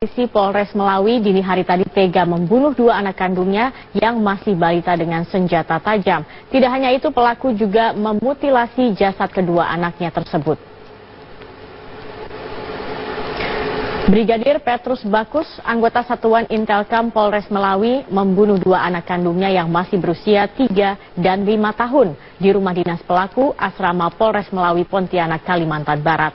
Polisi Polres Melawi dini hari tadi tega membunuh dua anak kandungnya yang masih balita dengan senjata tajam. Tidak hanya itu, pelaku juga memutilasi jasad kedua anaknya tersebut. Brigadir Petrus Bakus, anggota Satuan Intelkam Polres Melawi, membunuh dua anak kandungnya yang masih berusia 3 dan 5 tahun di rumah dinas pelaku asrama Polres Melawi Pontianak, Kalimantan Barat.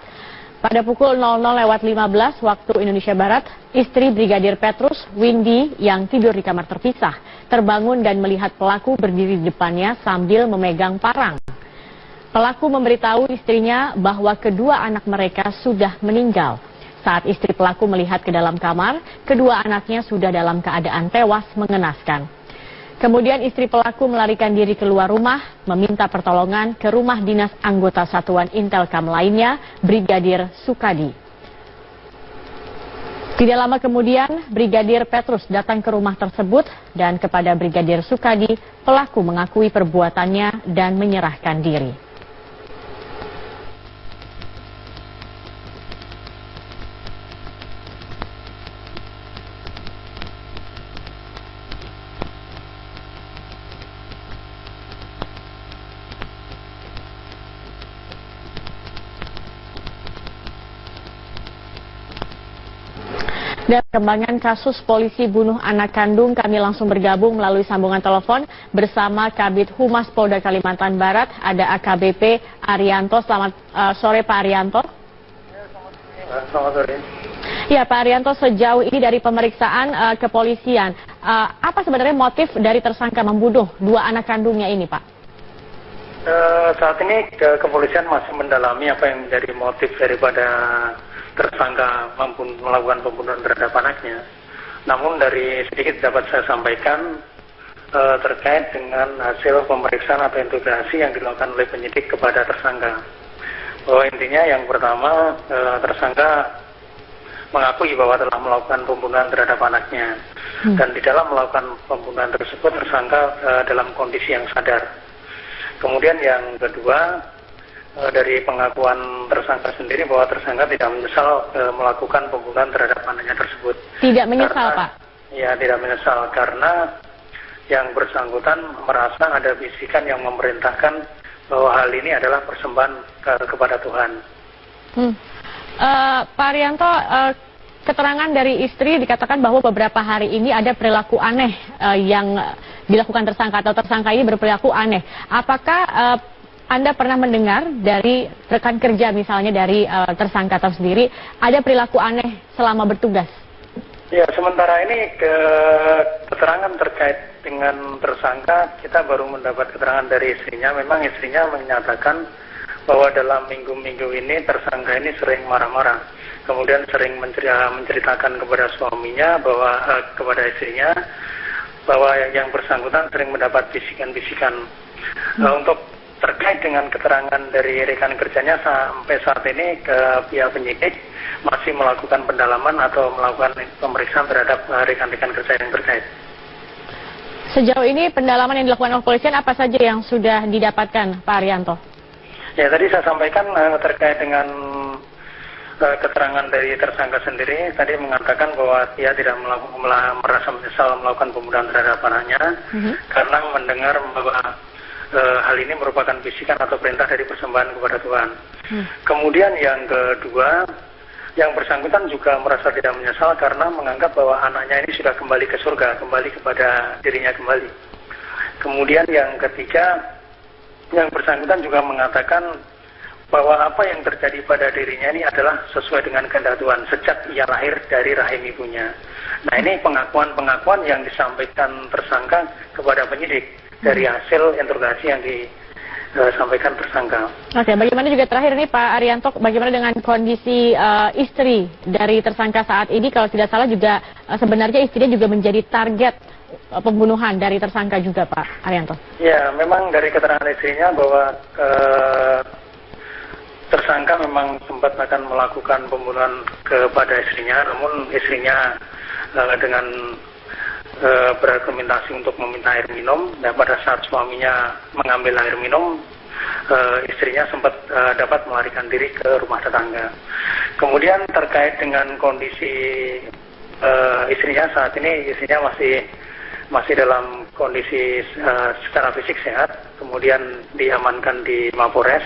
Pada pukul 00.15 waktu Indonesia Barat, istri Brigadir Petrus, Windy, yang tidur di kamar terpisah, terbangun dan melihat pelaku berdiri di depannya sambil memegang parang. Pelaku memberitahu istrinya bahwa kedua anak mereka sudah meninggal. Saat istri pelaku melihat ke dalam kamar, kedua anaknya sudah dalam keadaan tewas mengenaskan. Kemudian istri pelaku melarikan diri keluar rumah, meminta pertolongan ke rumah dinas anggota Satuan Intelkam lainnya, Brigadir Sukadi. Tidak lama kemudian, Brigadir Petrus datang ke rumah tersebut dan kepada Brigadir Sukadi, pelaku mengakui perbuatannya dan menyerahkan diri. Dan perkembangan kasus polisi bunuh anak kandung, kami langsung bergabung melalui sambungan telepon bersama Kabid Humas Polda Kalimantan Barat, ada AKBP Arianto. Selamat sore Pak Arianto. Selamat sore. Ya Pak Arianto, sejauh ini dari pemeriksaan kepolisian, apa sebenarnya motif dari tersangka membunuh dua anak kandungnya ini Pak? Saat ini kepolisian masih mendalami apa yang menjadi motif daripada tersangka melakukan pembunuhan terhadap anaknya. Namun dari sedikit dapat saya sampaikan terkait dengan hasil pemeriksaan atau interogasi yang dilakukan oleh penyidik kepada tersangka. Bahwa intinya yang pertama, tersangka mengakui bahwa telah melakukan pembunuhan terhadap anaknya. Dan di dalam melakukan pembunuhan tersebut tersangka dalam kondisi yang sadar. Kemudian yang kedua, dari pengakuan tersangka sendiri bahwa tersangka tidak menyesal melakukan pembunuhan terhadap anaknya tersebut. Tidak menyesal, Pak? Ya, tidak menyesal karena yang bersangkutan merasa ada bisikan yang memerintahkan bahwa hal ini adalah persembahan kepada Tuhan. Pak Arianto, keterangan dari istri dikatakan bahwa beberapa hari ini ada perilaku aneh yang dilakukan tersangka atau tersangka ini berperilaku aneh. Apakah Anda pernah mendengar dari rekan kerja misalnya dari tersangka atau sendiri ada perilaku aneh selama bertugas? Ya, sementara ini keterangan terkait dengan tersangka kita baru mendapat keterangan dari istrinya. Memang istrinya menyatakan bahwa dalam minggu-minggu ini tersangka ini sering marah-marah. Kemudian sering menceritakan kepada suaminya bahwa kepada istrinya bahwa yang bersangkutan sering mendapat bisikan-bisikan. Untuk terkait dengan keterangan dari rekan kerjanya sampai saat ini ke pihak penyidik masih melakukan pendalaman atau melakukan pemeriksaan terhadap rekan-rekan kerja yang terkait. Sejauh ini pendalaman yang dilakukan oleh kepolisian apa saja yang sudah didapatkan Pak Arianto? Ya, tadi saya sampaikan terkait dengan keterangan dari tersangka sendiri tadi mengatakan bahwa dia tidak merasa menyesal melakukan pembunuhan terhadap anaknya karena mendengar bahwa hal ini merupakan bisikan atau perintah dari persembahan kepada Tuhan. Kemudian yang kedua, yang bersangkutan juga merasa tidak menyesal karena menganggap bahwa anaknya ini sudah kembali ke surga, kembali kepada dirinya kembali. Kemudian yang ketiga, yang bersangkutan juga mengatakan bahwa apa yang terjadi pada dirinya ini adalah sesuai dengan kehendak Tuhan sejak ia lahir dari rahim ibunya. Nah, ini pengakuan-pengakuan yang disampaikan tersangka kepada penyidik dari hasil interogasi yang disampaikan tersangka. Oke, bagaimana juga terakhir nih Pak Arianto, bagaimana dengan kondisi istri dari tersangka saat ini? Kalau tidak salah juga sebenarnya istrinya juga menjadi target pembunuhan dari tersangka juga Pak Arianto. Ya, memang dari keterangan istrinya bahwa tersangka memang sempat akan melakukan pembunuhan kepada istrinya, namun istrinya dengan berargumentasi untuk meminta air minum. Dan pada saat suaminya mengambil air minum, istrinya sempat dapat melarikan diri ke rumah tetangga. Kemudian terkait dengan kondisi istrinya saat ini masih dalam kondisi secara fisik sehat, kemudian diamankan di Mapores,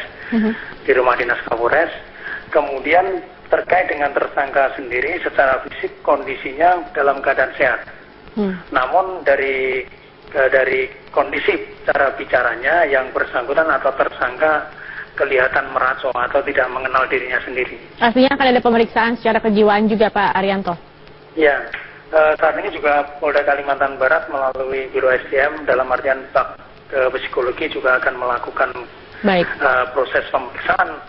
di rumah dinas Kapolres. Kemudian terkait dengan tersangka sendiri, secara fisik kondisinya dalam keadaan sehat. Namun dari kondisi cara bicaranya yang bersangkutan atau tersangka kelihatan meracau atau tidak mengenal dirinya sendiri. Artinya akan ada pemeriksaan secara kejiwaan juga, Pak Arianto? Ya, saat ini juga Polda Kalimantan Barat melalui Biro SDM dalam artian psikologi juga akan melakukan proses pemeriksaan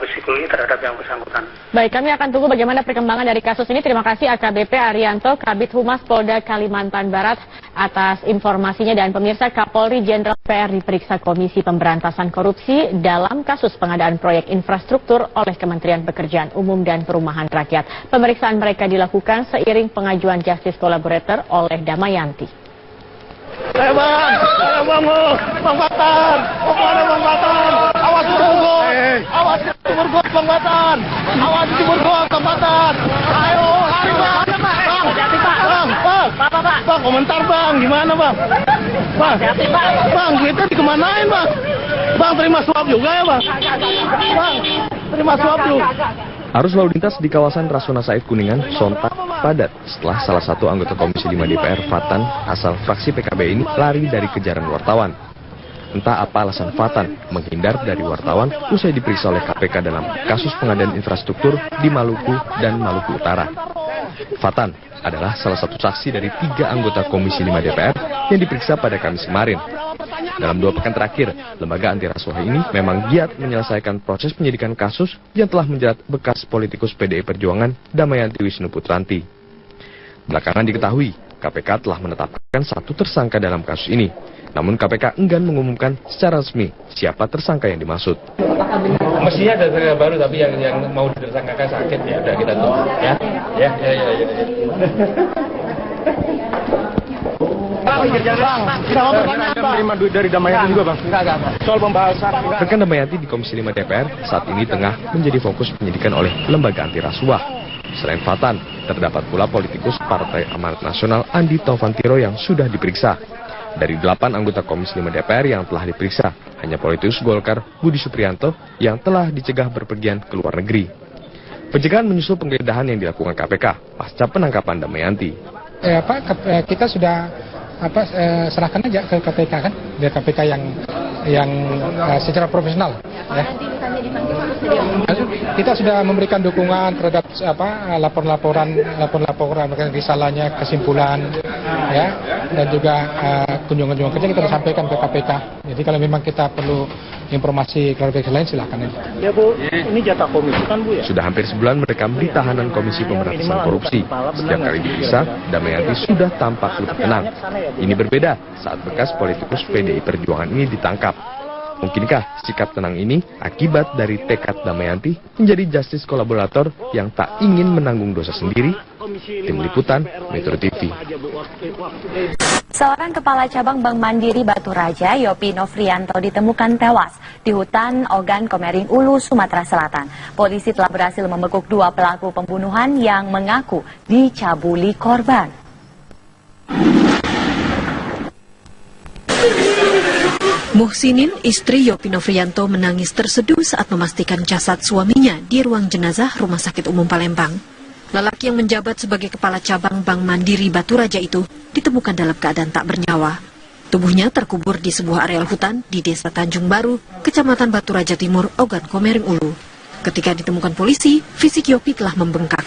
psikologi terhadap yang bersangkutan. Baik, kami akan tunggu bagaimana perkembangan dari kasus ini. Terima kasih AKBP Arianto, Kabid Humas Polda Kalimantan Barat atas informasinya. Dan pemirsa, Kapolri Jenderal PR diperiksa Komisi Pemberantasan Korupsi dalam kasus pengadaan proyek infrastruktur oleh Kementerian Pekerjaan Umum dan Perumahan Rakyat. Pemeriksaan mereka dilakukan seiring pengajuan Justice Collaborator oleh Damayanti. Bang Batan, Bang Batan, awas timur got, Bang Batan, awas timur got, Bang Batan, ayo lari bang, komentar bang, gimana bang, duitnya dikemanain bang, terima suap juga ya bang, terima suap juga. Arus lalu lintas di kawasan Rasuna Said Kuningan sontak padat setelah salah satu anggota Komisi 5 DPR, Fatan, asal fraksi PKB ini lari dari kejaran wartawan. Entah apa alasan Fatan menghindar dari wartawan usai diperiksa oleh KPK dalam kasus pengadaan infrastruktur di Maluku dan Maluku Utara. Fatan adalah salah satu saksi dari 3 anggota Komisi 5 DPR yang diperiksa pada Kamis kemarin. Dalam 2 pekan terakhir, lembaga anti rasuah ini memang giat menyelesaikan proses penyidikan kasus yang telah menjerat bekas politikus PDI Perjuangan Damayanti Wisnu Putranti. Belakangan diketahui, KPK telah menetapkan 1 tersangka dalam kasus ini. Namun KPK enggan mengumumkan secara resmi siapa tersangka yang dimaksud. Mestinya ada tersangka baru, tapi yang mau ditersangkakan sakit, ya udah kita tunggu. Ya. Kita mau menerima duit dari Damayanti juga bang? Enggak. Soal pembahasan. Rekan Damayanti di Komisi 5 DPR saat ini tengah menjadi fokus penyidikan oleh lembaga anti rasuah. Selain Fatan, terdapat pula politikus Partai Amanat Nasional Andi Taufantiro yang sudah diperiksa. Dari 8 anggota Komisi 5 DPR yang telah diperiksa, hanya politikus Golkar Budi Supriyanto yang telah dicegah berpergian ke luar negeri. Pencegahan menyusul penggeledahan yang dilakukan KPK pasca penangkapan Damayanti. Kita sudah serahkan aja ke KPK kan, biar KPK yang secara profesional. Ya. Kita sudah memberikan dukungan terhadap laporan risalahnya, kesimpulan, ya, dan juga kunjungan kerja kita sampaikan ke KPK. Jadi kalau memang kita perlu informasi klarifikasi lain silakan. Ya Bu, ini jatah komisi kan Bu ya? Sudah hampir sebulan merekam di tahanan Komisi Pemberantasan Korupsi. Setiap kali diperiksa, Damayanti sudah tampak lebih tenang. Ini berbeda saat bekas politikus PDI Perjuangan ini ditangkap. Mungkinkah sikap tenang ini akibat dari tekad Damayanti menjadi justice kolaborator yang tak ingin menanggung dosa sendiri? Tim Liputan, Metro TV. Seorang kepala cabang Bank Mandiri Batu Raja, Yopi Nofrianto, ditemukan tewas di hutan Ogan Komering Ulu, Sumatera Selatan. Polisi telah berhasil membekuk 2 pelaku pembunuhan yang mengaku dicabuli korban. Muhsinin, istri Yopi Nofrianto, menangis terseduh saat memastikan jasad suaminya di ruang jenazah Rumah Sakit Umum Palembang. Lelaki yang menjabat sebagai kepala cabang Bank Mandiri Batu Raja itu ditemukan dalam keadaan tak bernyawa. Tubuhnya terkubur di sebuah areal hutan di Desa Tanjung Baru, Kecamatan Batu Raja Timur, Ogan Komering Ulu. Ketika ditemukan polisi, fisik Yopi telah membengkak.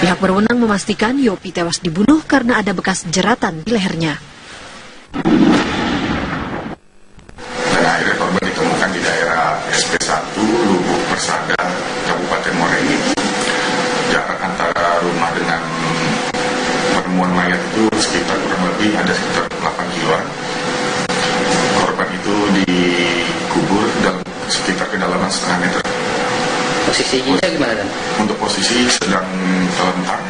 Pihak berwenang memastikan Yopi tewas dibunuh karena ada bekas jeratan di lehernya. Akhirnya korban ditemukan di daerah SP1 Lubuk Persada, Kabupaten Morenin. Jarak antara rumah dengan penemuan mayat itu sekitar kurang lebih ada sekitar 8 kiloan. Korban itu dikubur dalam sekitar kedalaman setengah meter. Posisinya gimana dan? Untuk posisi sedang terlentang.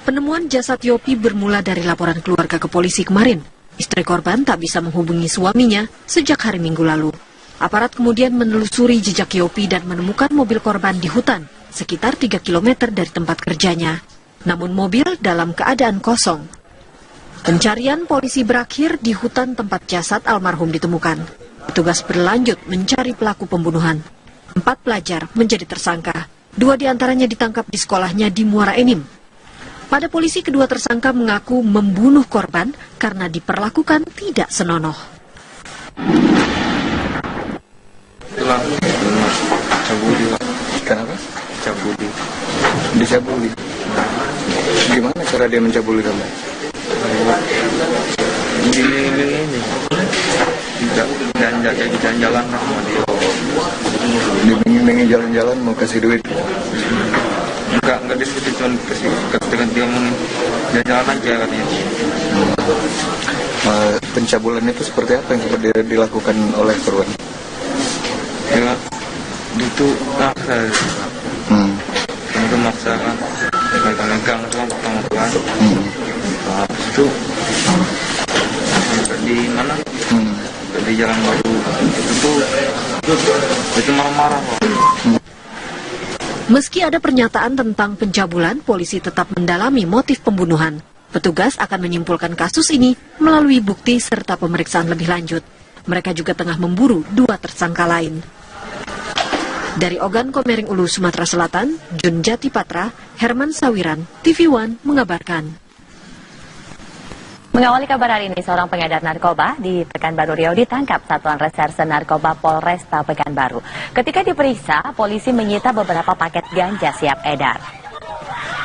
Penemuan jasad Yopi bermula dari laporan keluarga ke polisi kemarin. Istri korban tak bisa menghubungi suaminya sejak hari Minggu lalu. Aparat kemudian menelusuri jejak Yopi dan menemukan mobil korban di hutan, sekitar 3 km dari tempat kerjanya. namun mobil dalam keadaan kosong. Pencarian polisi berakhir di hutan tempat jasad almarhum ditemukan. Petugas berlanjut mencari pelaku pembunuhan. 4 pelajar menjadi tersangka. 2 diantaranya ditangkap di sekolahnya di Muara Enim. Pada polisi, kedua tersangka mengaku membunuh korban karena diperlakukan tidak senonoh. Cabuli, kenapa? Cabuli, dicabuli. Gimana cara dia mencabuli kamu? Ini jalan-jalan sama dia. Dibimbing jalan-jalan mau kasih duit? Enggak diskusi, cuma ketika dia ngomongin jalan-jalan aja katanya. Pencabulan itu seperti apa yang seperti dilakukan oleh korban? Ya, itu maksa. Itu maksa kan, megang-megang itu kan pertama-tama. Nah, itu di mana? Di Jalan Batu. Itu marah-marah kok. Meski ada pernyataan tentang pencabulan, polisi tetap mendalami motif pembunuhan. Petugas akan menyimpulkan kasus ini melalui bukti serta pemeriksaan lebih lanjut. Mereka juga tengah memburu 2 tersangka lain. Dari Ogan Komering Ulu, Sumatera Selatan, Jun Jati Patra, Herman Sawiran, TV One mengabarkan. Mengawali kabar hari ini, seorang pengedar narkoba di Pekanbaru Riau ditangkap Satuan Reserse Narkoba Polresta Pekanbaru. Ketika diperiksa, polisi menyita beberapa paket ganja siap edar.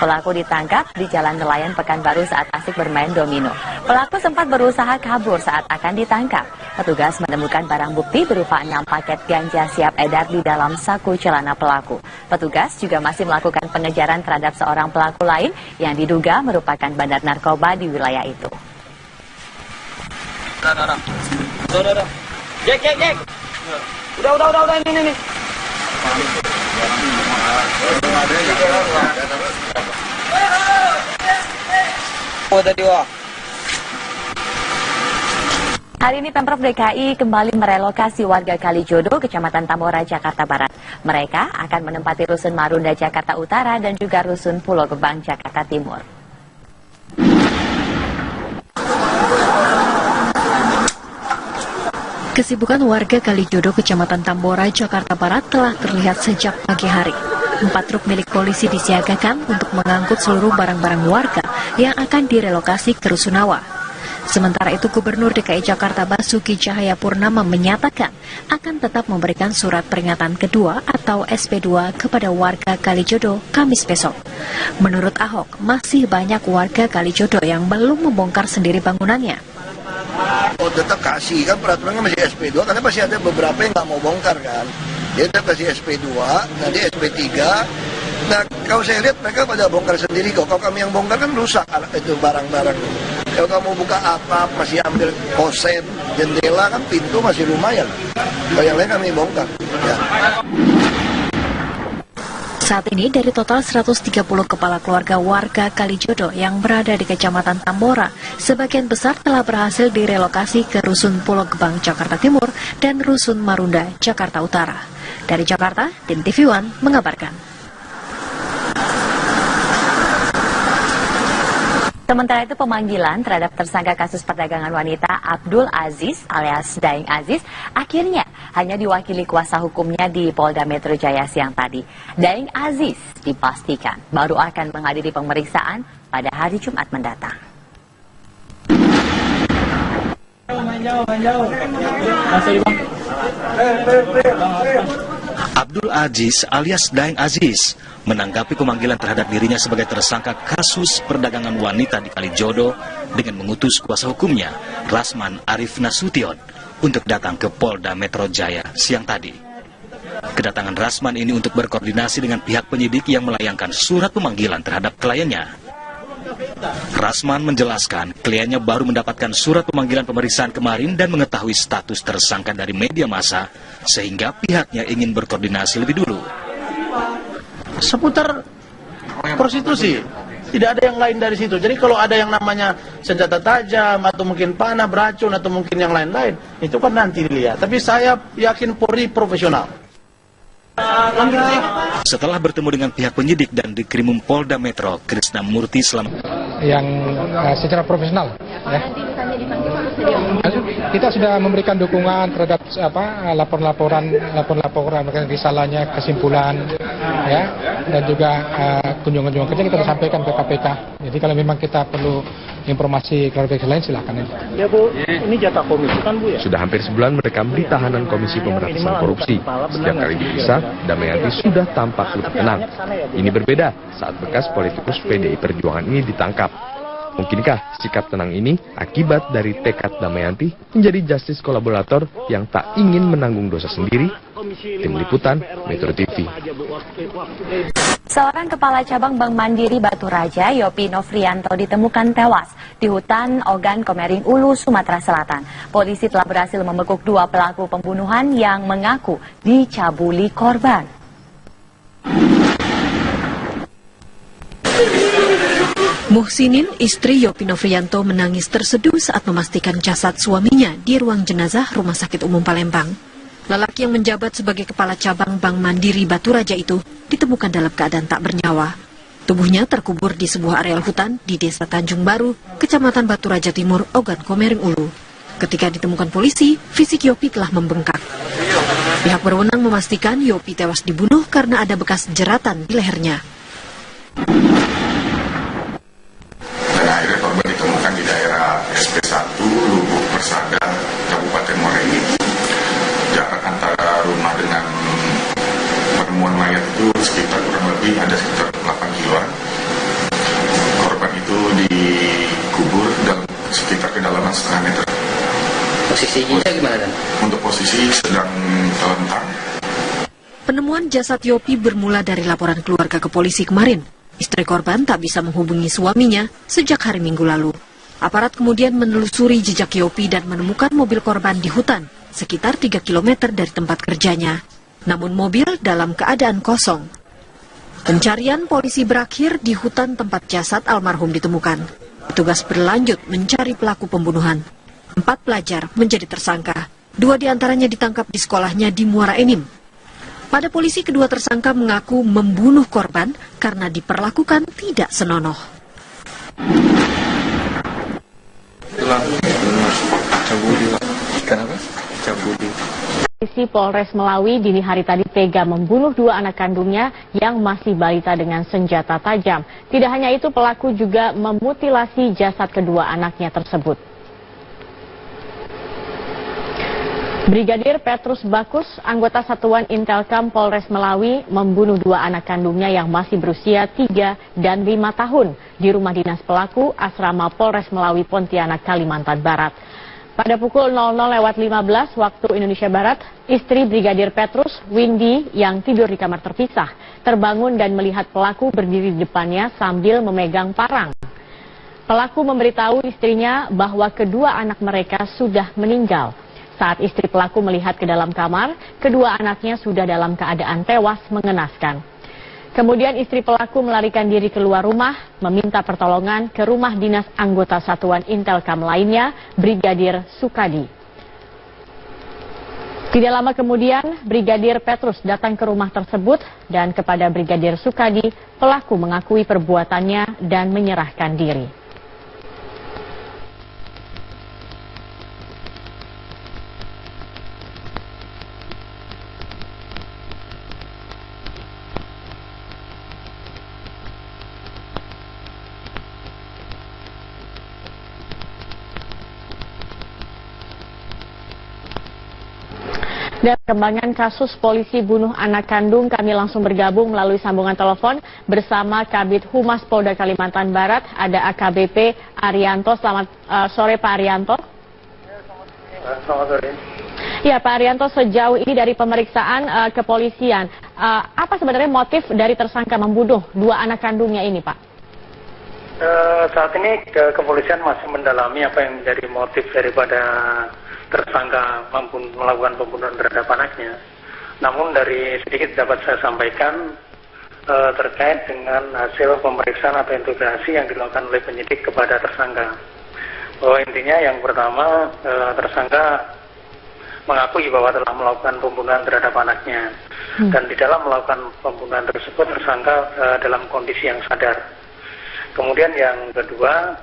Pelaku ditangkap di Jalan Nelayan Pekanbaru saat asik bermain domino. Pelaku sempat berusaha kabur saat akan ditangkap. Petugas menemukan barang bukti berupa 6 paket ganja siap edar di dalam saku celana pelaku. Petugas juga masih melakukan pengejaran terhadap seorang pelaku lain yang diduga merupakan bandar narkoba di wilayah itu. Udah. Jack. Udah, ini. Hari ini Pemprov DKI kembali merelokasi warga Kalijodo, Kecamatan Tambora, Jakarta Barat. Mereka akan menempati Rusun Marunda, Jakarta Utara dan juga Rusun Pulau Gebang, Jakarta Timur. Kesibukan warga Kalijodo, Kecamatan Tambora, Jakarta Barat telah terlihat sejak pagi hari. 4 truk milik polisi disiagakan untuk mengangkut seluruh barang-barang warga yang akan direlokasi ke Rusunawa. Sementara itu, Gubernur DKI Jakarta Basuki Cahayapurnama menyatakan akan tetap memberikan surat peringatan kedua atau SP2 kepada warga Kalijodo Kamis besok. Menurut Ahok, masih banyak warga Kalijodo yang belum membongkar sendiri bangunannya. Oh, tetap kasih, kan peraturannya masih SP2, karena masih ada beberapa yang nggak mau bongkar kan. Dia tetap kasih SP2, nanti SP3. Nah, kalau saya lihat mereka pada bongkar sendiri kok. Kalau kami yang bongkar kan rusak itu barang-barang. Kalau kamu buka atap, masih ambil kosen, jendela, kan pintu masih lumayan. Kalau yang lain kami bongkar. Ya. Saat ini dari total 130 kepala keluarga warga Kalijodo yang berada di Kecamatan Tambora, sebagian besar telah berhasil direlokasi ke Rusun Pulau Gebang, Jakarta Timur dan Rusun Marunda, Jakarta Utara. Dari Jakarta, tim TV One mengabarkan. Sementara itu, pemanggilan terhadap tersangka kasus perdagangan wanita Abdul Aziz alias Daeng Aziz akhirnya hanya diwakili kuasa hukumnya di Polda Metro Jaya siang tadi. Daeng Aziz dipastikan baru akan menghadiri pemeriksaan pada hari Jumat mendatang. Abdul Aziz alias Daeng Aziz menanggapi pemanggilan terhadap dirinya sebagai tersangka kasus perdagangan wanita di Kalijodo dengan mengutus kuasa hukumnya, Rasman Arif Nasution, untuk datang ke Polda Metro Jaya siang tadi. Kedatangan Rasman ini untuk berkoordinasi dengan pihak penyidik yang melayangkan surat pemanggilan terhadap kliennya. Rasman menjelaskan kliennya baru mendapatkan surat pemanggilan pemeriksaan kemarin dan mengetahui status tersangka dari media massa, sehingga pihaknya ingin berkoordinasi lebih dulu. Seputar prostitusi, tidak ada yang lain dari situ. Jadi kalau ada yang namanya senjata tajam atau mungkin panah, beracun atau mungkin yang lain-lain, itu kan nanti dilihat. Tapi saya yakin Polri profesional. Setelah bertemu dengan pihak penyidik dan Dikrimum Polda Metro, Krisna Murty yang secara profesional, ya. Kita sudah memberikan dukungan terhadap laporan risalahnya, kesimpulan, ya, dan juga kunjungan-kunjungan kerja kita sampaikan ke KPK. Jadi kalau memang kita perlu informasi klarifikasi lain silahkan aja. Ya Bu, ini jatah komisi kan Bu ya? Sudah hampir sebulan mereka di tahanan Komisi Pemberantasan Korupsi. Setiap kali diperiksa, Damayanti sudah tampak lebih tenang. Ini berbeda saat bekas politikus PDI Perjuangan ini ditangkap. Mungkinkah sikap tenang ini akibat dari tekad Damayanti menjadi justice kolaborator yang tak ingin menanggung dosa sendiri? Tim Liputan, Metro TV. Seorang kepala cabang Bank Mandiri Batu Raja, Yopi Nofrianto, ditemukan tewas di hutan Ogan Komering Ulu, Sumatera Selatan. Polisi telah berhasil membekuk 2 pelaku pembunuhan yang mengaku dicabuli korban. Muhsinin, istri Yopi Nofrianto, menangis terseduh saat memastikan jasad suaminya di ruang jenazah Rumah Sakit Umum Palembang. Lelaki yang menjabat sebagai kepala cabang Bank Mandiri Batu Raja itu ditemukan dalam keadaan tak bernyawa. Tubuhnya terkubur di sebuah areal hutan di Desa Tanjung Baru, Kecamatan Batu Raja Timur, Ogan Komering Ulu. Ketika ditemukan polisi, fisik Yopi telah membengkak. Pihak berwenang memastikan Yopi tewas dibunuh karena ada bekas jeratan di lehernya. Akhirnya korban ditemukan di daerah SP1 Lubuk Persada, Kabupaten Morenin. Jarak antara rumah dengan penemuan mayat itu sekitar kurang lebih ada sekitar 8 kiloan. Korban itu dikubur dalam sekitar kedalaman setengah meter. Posisinya gimana Dan? Untuk posisi sedang terlentang. Penemuan jasad Yopi bermula dari laporan keluarga ke polisi kemarin. Istri korban tak bisa menghubungi suaminya sejak hari Minggu lalu. Aparat kemudian menelusuri jejak Yopi dan menemukan mobil korban di hutan, sekitar 3 km dari tempat kerjanya. Namun mobil dalam keadaan kosong. Pencarian polisi berakhir di hutan tempat jasad almarhum ditemukan. Petugas berlanjut mencari pelaku pembunuhan. 4 pelajar menjadi tersangka. 2 diantaranya ditangkap di sekolahnya di Muara Enim. Pada polisi, kedua tersangka mengaku membunuh korban karena diperlakukan tidak senonoh. Polisi Polres Melawi dini hari tadi tega membunuh 2 anak kandungnya yang masih balita dengan senjata tajam. Tidak hanya itu, pelaku juga memutilasi jasad kedua anaknya tersebut. Brigadir Petrus Bakus, anggota Satuan Intelkam Polres Melawi, membunuh 2 anak kandungnya yang masih berusia 3 dan 5 tahun di rumah dinas pelaku asrama Polres Melawi, Pontianak, Kalimantan Barat. Pada pukul 00.15 waktu Indonesia Barat, istri Brigadir Petrus, Windy, yang tidur di kamar terpisah, terbangun dan melihat pelaku berdiri di depannya sambil memegang parang. Pelaku memberitahu istrinya bahwa kedua anak mereka sudah meninggal. Saat istri pelaku melihat ke dalam kamar, kedua anaknya sudah dalam keadaan tewas mengenaskan. Kemudian istri pelaku melarikan diri keluar rumah, meminta pertolongan ke rumah dinas anggota Satuan Intelkam lainnya, Brigadir Sukadi. Tidak lama kemudian, Brigadir Petrus datang ke rumah tersebut dan kepada Brigadir Sukadi, pelaku mengakui perbuatannya dan menyerahkan diri. Dan perkembangan kasus polisi bunuh anak kandung, kami langsung bergabung melalui sambungan telepon bersama Kabid Humas Polda Kalimantan Barat, ada AKBP Arianto. Selamat sore Pak Arianto. Selamat sore. Ya Pak Arianto, sejauh ini dari pemeriksaan kepolisian, apa sebenarnya motif dari tersangka membunuh 2 anak kandungnya ini Pak? Saat ini kepolisian masih mendalami apa yang menjadi motif daripada tersangka melakukan pembunuhan terhadap anaknya. Namun dari sedikit dapat saya sampaikan terkait dengan hasil pemeriksaan atau interogasi yang dilakukan oleh penyidik kepada tersangka. Bahwa intinya yang pertama, tersangka mengakui bahwa telah melakukan pembunuhan terhadap anaknya. Dan di dalam melakukan pembunuhan tersebut tersangka dalam kondisi yang sadar. Kemudian yang kedua,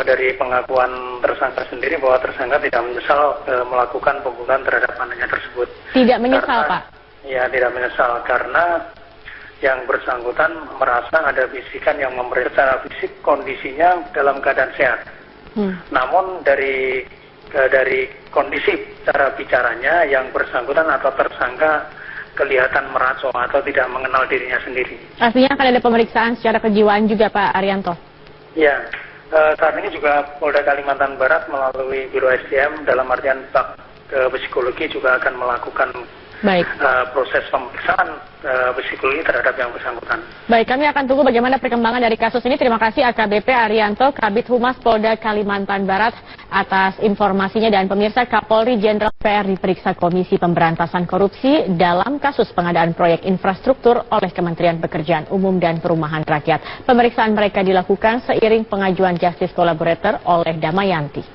dari pengakuan tersangka sendiri bahwa tersangka tidak menyesal melakukan pembunuhan terhadap anaknya tersebut. Tidak menyesal, Pak? Ya, tidak menyesal karena yang bersangkutan merasa ada bisikan yang memberi secara fisik kondisinya dalam keadaan sehat. Namun dari kondisi cara bicaranya yang bersangkutan atau tersangka kelihatan meracau atau tidak mengenal dirinya sendiri. Artinya akan ada pemeriksaan secara kejiwaan juga, Pak Arianto? Ya, saat ini juga Polda Kalimantan Barat melalui Biro SDM dalam artian psikologi juga akan melakukan proses pemeriksaan psikologi terhadap yang bersangkutan. Baik, kami akan tunggu bagaimana perkembangan dari kasus ini. Terima kasih AKBP Arianto, Kabid Humas Polda Kalimantan Barat atas informasinya. Dan pemirsa, Kapolri Jenderal PR diperiksa Komisi Pemberantasan Korupsi dalam kasus pengadaan proyek infrastruktur oleh Kementerian Pekerjaan Umum dan Perumahan Rakyat. Pemeriksaan mereka dilakukan seiring pengajuan Justice Collaborator oleh Damayanti.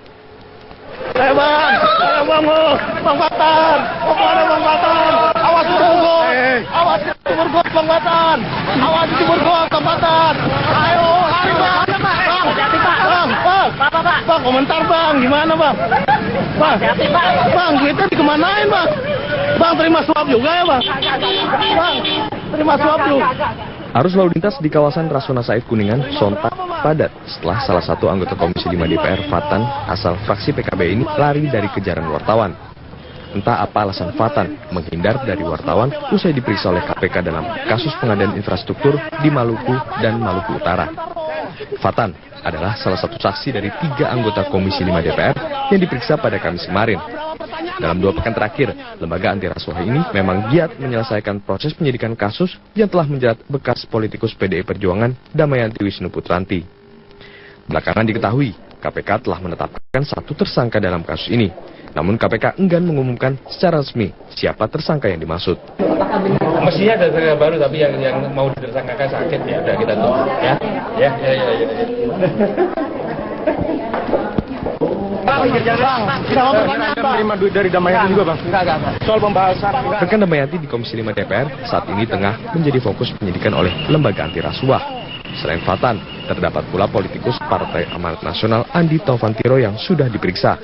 Bang Batan, Bang Batan, awas timur got, Bang Batan, awas timur got, Bang Batan, ayo, lari Bang, Bang, komentar Bang, gimana Bang, Bang, kita dikemanain Bang, terima suap juga ya Bang, terima suap juga. Arus lalu lintas di kawasan Rasuna Said Kuningan sontak padat setelah salah satu anggota Komisi 5 DPR Fatan asal fraksi PKB ini lari dari kejaran wartawan. Entah apa alasan Fatan menghindar dari wartawan usai diperiksa oleh KPK dalam kasus pengadaan infrastruktur di Maluku dan Maluku Utara. Fatan adalah salah satu saksi dari 3 anggota Komisi 5 DPR yang diperiksa pada Kamis kemarin. Dalam 2 pekan terakhir, lembaga anti rasuah ini memang giat menyelesaikan proses penyidikan kasus yang telah menjerat bekas politikus PDI Perjuangan Damayanti Wisnu Putranti. Belakangan diketahui, KPK telah menetapkan 1 tersangka dalam kasus ini. Namun KPK enggan mengumumkan secara resmi siapa tersangka yang dimaksud. Mestinya ada tersangka baru, tapi yang mau ditersangkakan sakit, ya udah kita tunggu. Ya. Menerima duit dari Damayanti juga Bang? Enggak. Soal pembahasan. Rekan Damayanti di Komisi 5 DPR saat ini tengah menjadi fokus penyidikan oleh lembaga anti rasuah. Selain Fatan, terdapat pula politikus Partai Amanat Nasional Andi Taufantiro yang sudah diperiksa.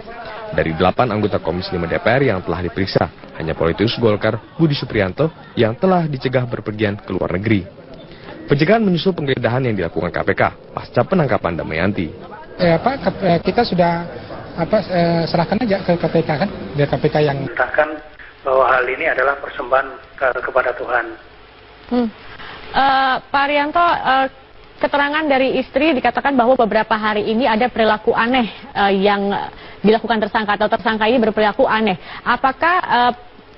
Dari 8 anggota Komisi 5 DPR yang telah diperiksa, hanya politikus Golkar Budi Supriyanto yang telah dicegah berpergian ke luar negeri. Pencegahan menyusul penggeledahan yang dilakukan KPK pasca penangkapan Damayanti. Kita sudah serahkan aja ke KPK kan, biar KPK yang menyatakan bahwa hal ini adalah persembahan kepada Tuhan. Pak Arianto, keterangan dari istri dikatakan bahwa beberapa hari ini ada perilaku aneh yang dilakukan tersangka atau tersangka ini berperilaku aneh. Apakah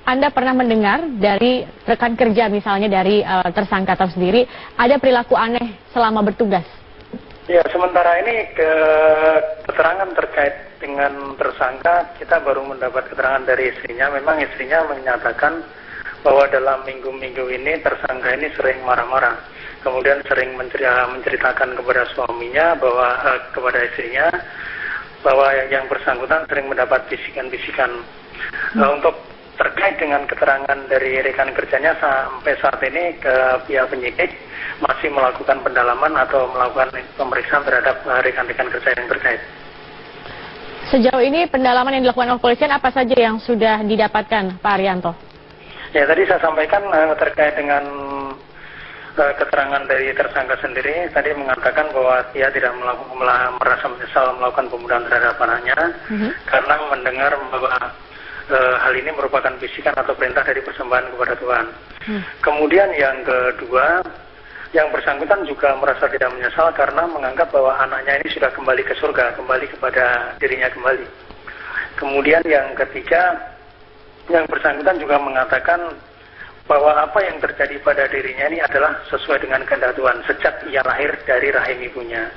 Anda pernah mendengar dari rekan kerja misalnya dari tersangka atau sendiri ada perilaku aneh selama bertugas? Ya, sementara ini keterangan terkait dengan tersangka kita baru mendapat keterangan dari istrinya. Memang istrinya menyatakan bahwa dalam minggu-minggu ini tersangka ini sering marah-marah. Kemudian sering menceritakan kepada suaminya bahwa kepada istrinya bahwa yang bersangkutan sering mendapat bisikan-bisikan. Untuk terkait dengan keterangan dari rekan kerjanya sampai saat ini ke pihak penyidik masih melakukan pendalaman atau melakukan pemeriksaan terhadap rekan-rekan kerja yang terkait. Sejauh ini pendalaman yang dilakukan oleh kepolisian apa saja yang sudah didapatkan, Pak Arianto? Ya, tadi saya sampaikan terkait dengan keterangan dari tersangka sendiri, tadi mengatakan bahwa dia tidak merasa menyesal melakukan pembunuhan terhadap anaknya karena mendengar bahwa hal ini merupakan bisikan atau perintah dari persembahan kepada Tuhan. Kemudian yang kedua, yang bersangkutan juga merasa tidak menyesal karena menganggap bahwa anaknya ini sudah kembali ke surga, kembali kepada dirinya kembali. Kemudian yang ketiga, yang bersangkutan juga mengatakan bahwa apa yang terjadi pada dirinya ini adalah sesuai dengan kehendak Tuhan sejak ia lahir dari rahim ibunya.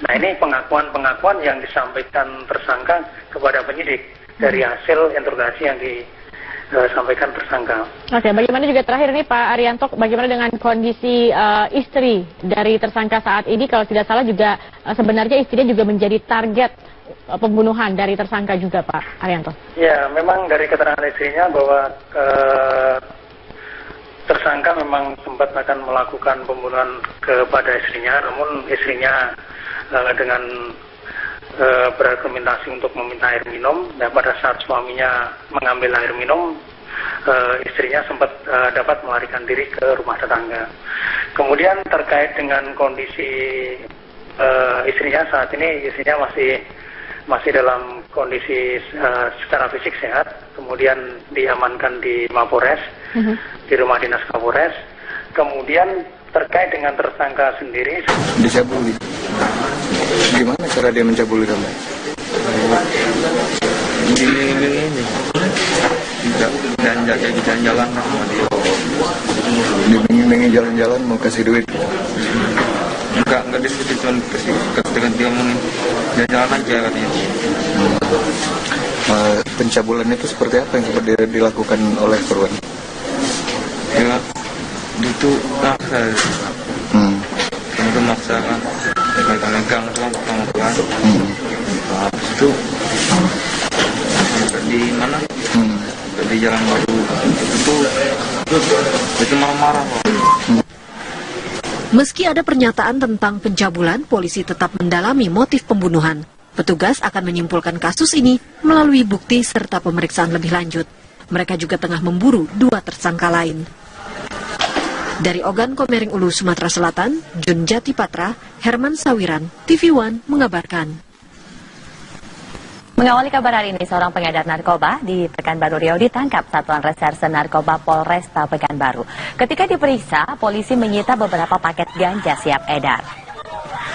Nah, ini pengakuan-pengakuan yang disampaikan tersangka kepada penyidik dari hasil interogasi yang disampaikan tersangka. Oke, bagaimana juga terakhir nih Pak Arianto, bagaimana dengan kondisi istri dari tersangka saat ini? Kalau tidak salah juga sebenarnya istrinya juga menjadi target pembunuhan dari tersangka juga, Pak Arianto? Ya, memang dari keterangan istrinya bahwa tersangka memang sempat akan melakukan pembunuhan kepada istrinya, namun istrinya dengan berargumentasi untuk meminta air minum, dan pada saat suaminya mengambil air minum, istrinya sempat dapat melarikan diri ke rumah tetangga. Kemudian terkait dengan kondisi istrinya saat ini, istrinya masih dalam kondisi secara fisik sehat, kemudian diamankan di Mapores, di rumah dinas Kapolres. Kemudian terkait dengan tersangka sendiri, dicabuli. Gimana cara dia mencabuli kamu? Ini jalan-jalan sama dia. Diiming-imingi jalan-jalan mau kasih duit. Enggak diskusi, cuma dengan dia mau jalan-jalan aja katanya. Pencabulan itu seperti apa yang seperti dilakukan oleh korban? Ya, itu maksa. Itu maksa kan, megang itu kan pelan-pelan. Habis itu di mana? Di Jalan Baru itu marah-marah. Meski ada pernyataan tentang pencabulan, polisi tetap mendalami motif pembunuhan. Petugas akan menyimpulkan kasus ini melalui bukti serta pemeriksaan lebih lanjut. Mereka juga tengah memburu 2 tersangka lain. Dari Ogan Komering Ulu, Sumatera Selatan, Jun Jati Patra, Herman Sawiran, TV One mengabarkan. Mengawali kabar hari ini, seorang pengedar narkoba di Pekanbaru Riau ditangkap Satuan Reserse Narkoba Polresta Pekanbaru. Ketika diperiksa, polisi menyita beberapa paket ganja siap edar.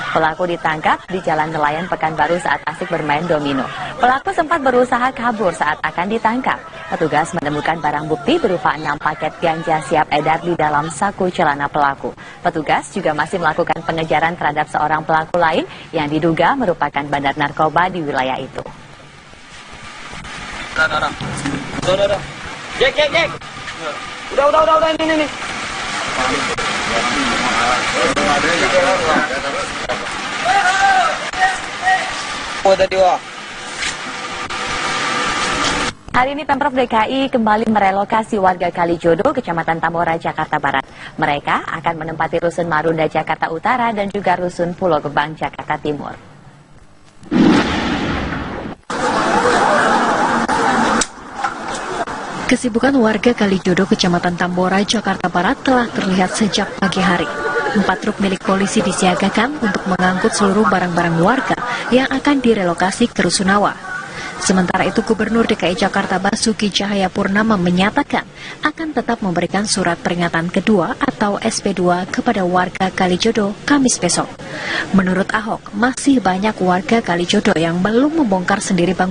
Pelaku ditangkap di Jalan Nelayan Pekanbaru saat asik bermain domino. Pelaku sempat berusaha kabur saat akan ditangkap. Petugas menemukan barang bukti berupa 6 paket ganja siap edar di dalam saku celana pelaku. Petugas juga masih melakukan pengejaran terhadap seorang pelaku lain yang diduga merupakan bandar narkoba di wilayah itu. Udah. Jack. Udah, ini. Hari ini Pemprov DKI kembali merelokasi warga Kalijodo, Kecamatan Tambora, Jakarta Barat. Mereka akan menempati Rusun Marunda, Jakarta Utara dan juga Rusun Pulau Gebang, Jakarta Timur. Kesibukan warga Kalijodo, Kecamatan Tambora, Jakarta Barat telah terlihat sejak pagi hari. 4 truk milik polisi disiagakan untuk mengangkut seluruh barang-barang warga yang akan direlokasi ke Rusunawa. Sementara itu, Gubernur DKI Jakarta Basuki Cahayapurnama menyatakan akan tetap memberikan surat peringatan kedua atau SP2 kepada warga Kalijodo Kamis besok. Menurut Ahok, masih banyak warga Kalijodo yang belum membongkar sendiri bangunan